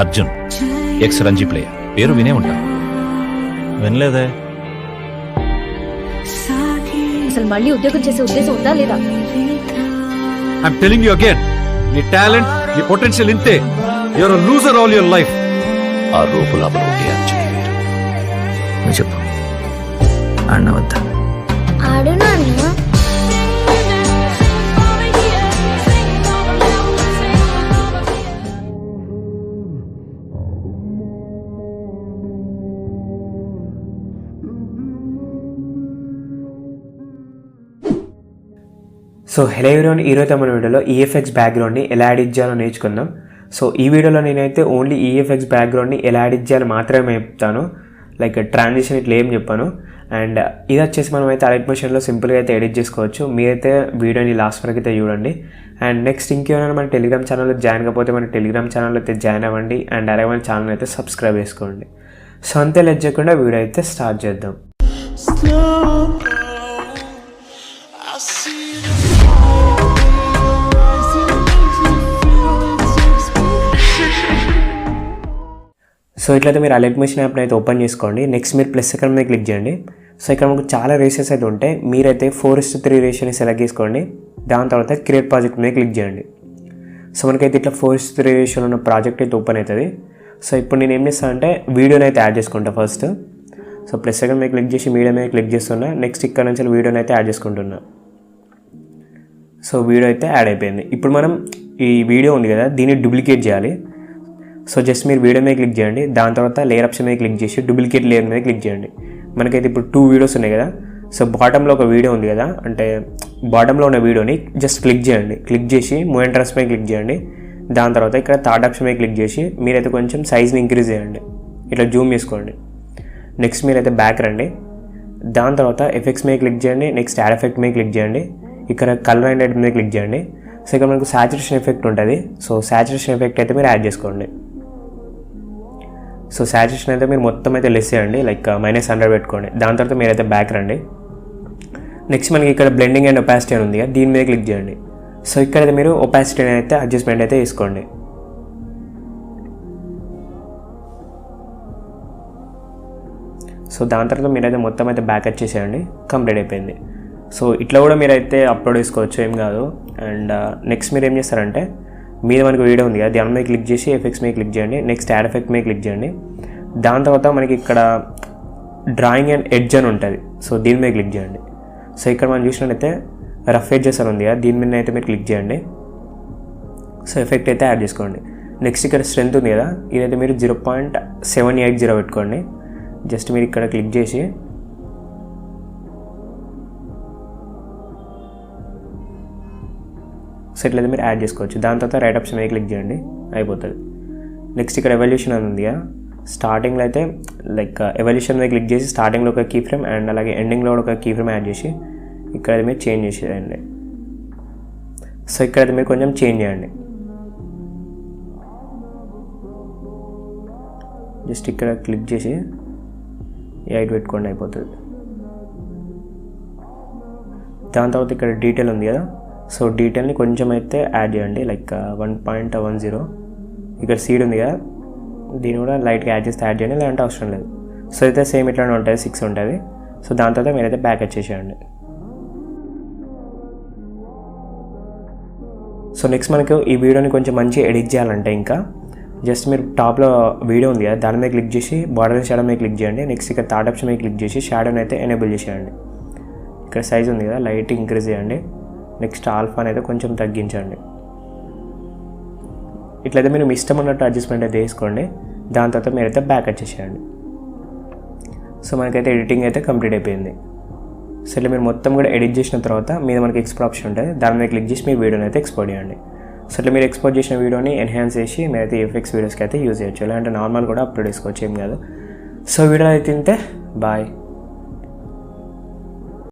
Arjun X Ranji player, పేరు వినే ఉంటా. వినలేదే. అసలు మళ్ళీ ఉద్యోగం చేసే ఉద్దేశం ఉందా లేదా? ఐఎమ్ టెలింగ్ యూ అగైన్, నీ టాలెంట్, నీ పొటెన్షియల్ ఇంతే. You are a loser all your life. ఆ రూపు లోపల ఒకటి అర్జున్. నువ్వు చెప్పు, అన్న వద్దా? ఆడు నాన్న. సో హలో ఎవరీవన్, ఈరోజు మన వీడియోలో ఈఎఫ్ఎక్స్ బ్యాక్గ్రౌండ్ని ఎలా ఎడిట్ చేయాలో నేర్చుకుందాం. సో ఈ వీడియోలో నేనైతే ఓన్లీ ఈఎఫ్ఎక్స్ బ్యాక్గ్రౌండ్ని ఎలా ఎడిట్ చేయాలో మాత్రమే చెప్తాను, లైక్ ట్రాన్సిషన్ ఇట్లా ఏం చెప్పాను. అండ్ ఇది వచ్చేసి మనం అయితే అలైట్ మోషన్లో సింపుల్గా అయితే ఎడిట్ చేసుకోవచ్చు. మీరైతే వీడియోని లాస్ట్ వరకు అయితే చూడండి. అండ్ నెక్స్ట్ ఇంకేమైనా మన టెలిగ్రామ్ ఛానల్లో జాయిన్ కాకపోతే మన టెలిగ్రామ్ ఛానల్లో అయితే జాయిన్ అవ్వండి. అండ్ అలాగే మన ఛానల్ అయితే సబ్స్క్రైబ్ చేసుకోండి. సో అంతే లేట్ చేయకుండా వీడియో అయితే స్టార్ట్ చేద్దాం. సో ఇట్లయితే మీరు అలైట్ మోషన్ యాప్ని అయితే ఓపెన్ చేసుకోండి. నెక్స్ట్ మీరు ప్లస్ ఇక్కడ మీద క్లిక్ చేయండి. సో ఇక్కడ మనకు చాలా రేషియోస్ అయితే ఉంటాయి. మీరైతే 4:3 రేషియోని సెలెక్ట్ చేసుకోండి. దాని తర్వాత క్రియేట్ ప్రాజెక్ట్ మీద క్లిక్ చేయండి. సో మనకైతే ఇట్లా 4:3 రేషియోలో ఉన్న ప్రాజెక్ట్ అయితే ఓపెన్ అవుతుంది. సో ఇప్పుడు నేను ఏం చేస్తాను అంటే వీడియోని అయితే యాడ్ చేసుకుంటా ఫస్ట్. సో ప్లస్ సెకండ్ మీద క్లిక్ చేసి మీడియా మీద క్లిక్ చేస్తున్నా. నెక్స్ట్ ఇక్కడ నుంచి వీడియోని అయితే యాడ్ చేసుకుంటున్నా. సో వీడియో అయితే యాడ్ అయిపోయింది. ఇప్పుడు మనం ఈ వీడియో ఉంది కదా, దీన్ని డూప్లికేట్ చేయాలి. సో జస్ట్ మీరు వీడియో మీద క్లిక్ చేయండి. దాని తర్వాత లేయర్ ఆప్షన్ మీద క్లిక్ చేసి డూప్లికేట్ లేయర్ మీద క్లిక్ చేయండి. మనకైతే ఇప్పుడు 2 వీడియోస్ ఉన్నాయి కదా. సో బాటంలో ఒక వీడియో ఉంది కదా, అంటే బాటంలో ఉన్న వీడియోని జస్ట్ క్లిక్ చేయండి. క్లిక్ చేసి మూవ్ అండ్ ట్రాన్స్ మీద క్లిక్ చేయండి. దాని తర్వాత ఇక్కడ థర్డ్ ఆప్షన్ మీద క్లిక్ చేసి మీరైతే కొంచెం సైజ్ని ఇంక్రీజ్ చేయండి. ఇట్లా జూమ్ చేసుకోండి. నెక్స్ట్ మీరైతే బ్యాక్ రండి. దాని తర్వాత ఎఫెక్ట్స్ మీద క్లిక్ చేయండి. నెక్స్ట్ యాడ్ ఎఫెక్ట్ మీద క్లిక్ చేయండి. ఇక్కడ కలర్ అండ్ ఎడిట్ మీద క్లిక్ చేయండి. సో ఇక్కడ మనకు సాచురేషన్ ఎఫెక్ట్ ఉంటుంది. సో సాచురేషన్ ఎఫెక్ట్ అయితే మీరు యాడ్ చేసుకోండి. సో సాచురేషన్ అయితే మీరు మొత్తం అయితే లెస్ చేయండి, లైక్ -100 పెట్టుకోండి. దాని తర్వాత మీరైతే బ్యాక్ రండి. నెక్స్ట్ మనకి ఇక్కడ బ్లెండింగ్ అండ్ ఒపాసిటీ అని ఉంది కదా, దీని మీద క్లిక్ చేయండి. సో ఇక్కడైతే మీరు ఒపాసిటీని అయితే అడ్జస్ట్మెంట్ అయితే తీసుకోండి. సో దాని తర్వాత మీరైతే మొత్తం అయితే బ్యాక్ వచ్చేసేయండి. కంప్లీట్ అయిపోయింది. సో ఇట్లా కూడా మీరైతే అప్లోడ్ చేసుకోవచ్చు, ఏం కాదు. అండ్ నెక్స్ట్ మీరు ఏం చేస్తారంటే మీద మనకు వీడియో ఉంది కదా, దాని మీద క్లిక్ చేసి ఎఫెక్ట్స్ మీద క్లిక్ చేయండి. నెక్స్ట్ యాడ్ ఎఫెక్ట్ మీద క్లిక్ చేయండి. దాని తర్వాత మనకి ఇక్కడ డ్రాయింగ్ అండ్ ఎడ్జ్ అని ఉంటుంది. సో దీని మీద క్లిక్ చేయండి. సో ఇక్కడ మనం చూసినట్టయితే రఫ్ ఎడ్జెస్ అని ఉంది కదా, దీని మీద అయితే మీరు క్లిక్ చేయండి. సో ఎఫెక్ట్ అయితే యాడ్ చేసుకోండి. నెక్స్ట్ ఇక్కడ స్ట్రెంత్ ఉంది కదా, ఇదైతే మీరు 0.780 పెట్టుకోండి. జస్ట్ మీరు ఇక్కడ క్లిక్ చేసి సో ఇట్లయితే మీరు యాడ్ చేసుకోవచ్చు. దాని తర్వాత రైట్ ఆప్షన్ మీద క్లిక్ చేయండి, అయిపోతుంది. నెక్స్ట్ ఇక్కడ ఎవల్యూషన్ అని ఉంది కదా, స్టార్టింగ్లో అయితే లైక్ ఎవల్యూషన్ మీద క్లిక్ చేసి స్టార్టింగ్లో ఒక కీ ఫ్రేమ్ అండ్ అలాగే ఎండింగ్లో ఒక కీ ఫ్రేమ్ యాడ్ చేసి ఇక్కడ మీరు చేంజ్ చేసేయండి. సో ఇక్కడ మీరు కొంచెం చేంజ్ చేయండి. జస్ట్ ఇక్కడ క్లిక్ చేసి 8 పెట్టుకోండి, అయిపోతుంది. దాని తర్వాత ఇక్కడ డీటెయిల్ ఉంది కదా, సో డీటెయిల్ని కొంచెం అయితే యాడ్ చేయండి, లైక్ 1.10. ఇక్కడ సీడ్ ఉంది కదా, దీన్ని కూడా లైట్గా యాడ్ చేయండి, లేదంటే అవసరం లేదు. సో అయితే సేమ్ ఇట్లానే ఉంటుంది, 6 ఉంటుంది. సో దాని తర్వాత మీరైతే బ్యాక్ వచ్చేసేయండి. సో నెక్స్ట్ మనకు ఈ వీడియోని కొంచెం మంచిగా ఎడిట్ చేయాలంటే ఇంకా జస్ట్ మీరు టాప్లో వీడియో ఉంది కదా, దాని మీద క్లిక్ చేసి బార్డర్ షాడో మీద క్లిక్ చేయండి. నెక్స్ట్ ఇక్కడ థర్డ్ ఆప్షన్ మీద క్లిక్ చేసి షాడోని అయితే ఎనేబుల్ చేసేయండి. ఇక్కడ సైజ్ ఉంది కదా, లైట్ ఇంక్రీజ్ చేయండి. నెక్స్ట్ ఆల్ఫాని అయితే కొంచెం తగ్గించండి. ఇట్లయితే మీరు మీ ఇష్టం ఉన్నట్టు అడ్జస్ట్మెంట్ అయితే వేసుకోండి. దాని తర్వాత మీరైతే బ్యాక్ వచ్చేసేయండి. సో మనకైతే ఎడిటింగ్ అయితే కంప్లీట్ అయిపోయింది. సో ఇట్లా మీరు మొత్తం కూడా ఎడిట్ చేసిన తర్వాత మీద మనకి ఎక్స్పోర్ట్ ఆప్షన్ ఉంటుంది, దాని మీద క్లిక్ చేసి మీ వీడియోని అయితే ఎక్స్పోర్ట్ చేయండి. సో ఇట్లా మీరు ఎక్స్పోర్ట్ చేసిన వీడియోని ఎన్హాన్స్ చేసి మీరైతే ఎఫెక్ట్స్ వీడియోస్కి అయితే యూజ్ చేయొచ్చు, లేదంటే నార్మల్ కూడా అప్లోడ్ చేసుకోవచ్చు, ఏం కాదు. సో వీడియో అయితే బాయ్.